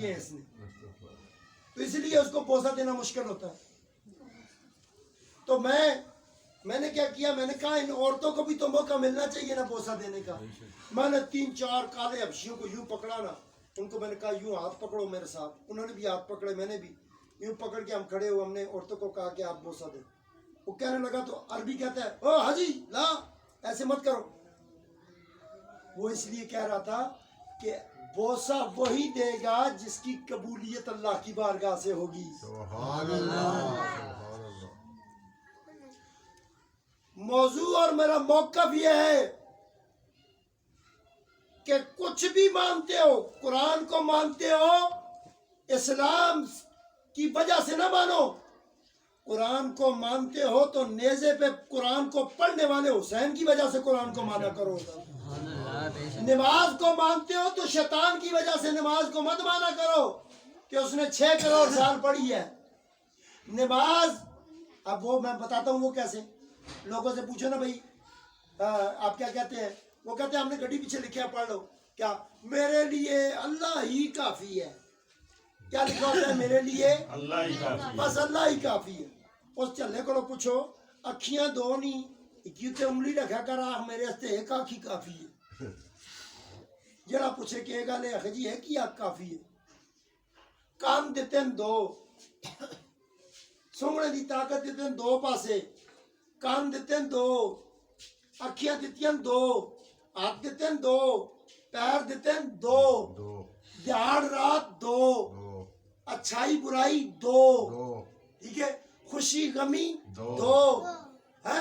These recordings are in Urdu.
کیے ہیں اس نے، تو اس لیے اس کو بوسہ دینا مشکل ہوتا ہے۔ تو میں نے کیا کیا، میں نے کہا ان عورتوں کو بھی تو موقع ملنا چاہیے نا بوسہ دینے کا۔ میں نے 3-4 کالے حبشیوں کو یوں پکڑا نا، ان کو میں نے کہا یوں ہاتھ پکڑو میرے ساتھ، انہوں نے بھی ہاتھ پکڑے، میں نے بھی یوں پکڑ کے ہم کھڑے ہوئے، ہم نے عورتوں کو کہا کہ آپ بوسہ دیں۔ وہ کہنے لگا تو عربی کہتا ہے او حاجی لا ایسے مت کرو۔ وہ اس لیے کہہ رہا تھا کہ بوسہ وہی دے گا جس کی قبولیت اللہ کی بارگاہ سے ہوگی۔ سبحان اللہ۔ موضوع اور میرا موقف یہ ہے کہ کچھ بھی مانتے ہو، قرآن کو مانتے ہو، اسلام کی وجہ سے نہ مانو۔ قرآن کو مانتے ہو تو نیزے پہ قرآن کو پڑھنے والے حسین کی وجہ سے قرآن کو مانا کرو۔ نماز کو مانتے ہو تو شیطان کی وجہ سے نماز کو مت مانا کرو کہ اس نے 6 کروڑ سال پڑھی ہے نماز۔ اب وہ میں بتاتا ہوں وہ کیسے، لوگوں سے پوچھو نا بھائی آپ کیا کہتے ہیں، وہ کہتے ہیں ہم نے گڈی پیچھے لکھا پڑھ لو، کیا میرے لیے اللہ ہی کافی ہے۔ کیا لکھا ہوتا ہے میرے لیے اللہ ہی کافی، بس اللہ ہی کافی ہے۔ اس چلے کو پوچھو اکھیاں دو نہیں کیوں انگلی رکھا کر میرے ہستے ایک آنکھ ہی کافی ہے۔ جڑا پوچھے کہ ایک گل ہے جی ایک ہی آنکھ کافی ہے۔ کان دیتے ہیں 2، سونگنے دی طاقت دیتے ہیں 2 پاسے، کان دیتے ہیں 2، اکھیاں دیتی ہیں 2، ہاتھ دیتے ہیں 2، پیر دیتے ہیں 2، دیہاڑ رات 2، اچھائی برائی 2، ٹھیک ہے، خوشی غمی 2 ہے۔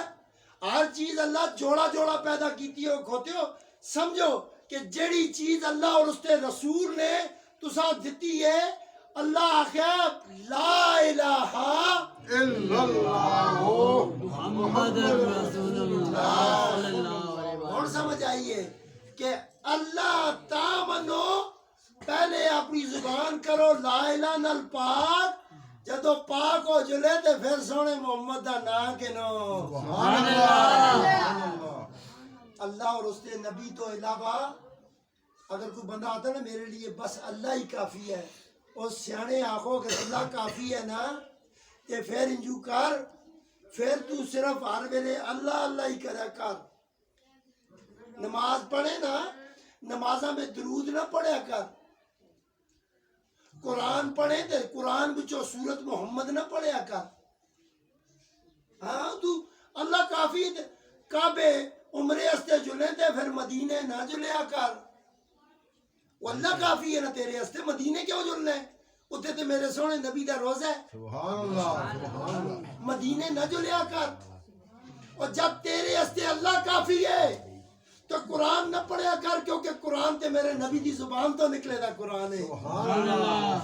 ہر چیز اللہ جوڑا جوڑا پیدا کیتی ہو کھوتے ہو۔ سمجھو کہ جڑی چیز اللہ اور اس کے رسول نے تسا دیتی ہے، اللہ آخیا لا الہ الا اللہ محمد رسول اللہ صلی اللہ علیہ وسلم۔ اور سمجھ آئیے کہ اللہ تامنو، پہلے اپنی زبان کرو لا الہ نل پاک، جدو پاک ہو جلے تے پھر سونے محمد دا نام کنو۔ سبحان اللہ۔ اللہ اور اس کے نبی تو علاوہ اگر کوئی بندہ آتا ہے نا میرے لیے بس اللہ ہی کافی ہے، اور سیانے آنکھوں کہ اللہ کافی ہے نا، تے پھر انجو کر، پھر تو صرف ہر ویلے اللہ اللہ ہی کرا کر۔ نماز پڑھے نا، نمازہ میں درود نہ پڑھیا کر۔ قرآن پڑھے تے قرآن بچو سورت محمد نہ پڑھیا کر۔ ہاں تو اللہ کافی ہے، کعبے عمرے ہستے جلے تے پھر مدینے نہ جلیا کر۔ وہ اللہ کافی ہے نا تیرے ہستے، مدینے کیوں جلنا ہے؟ اتنے تے میرے سونے نبی دا روزہ ہے، سبحان اللہ۔ مدینے نہ جلیا کر۔ اور جب تیرے ہستے اللہ کافی ہے تو قرآن نہ پڑھیا کر، کیونکہ قرآن تے میرے نبی دی زبان تو نکلے دا قرآن ہے۔ سبحان اللہ۔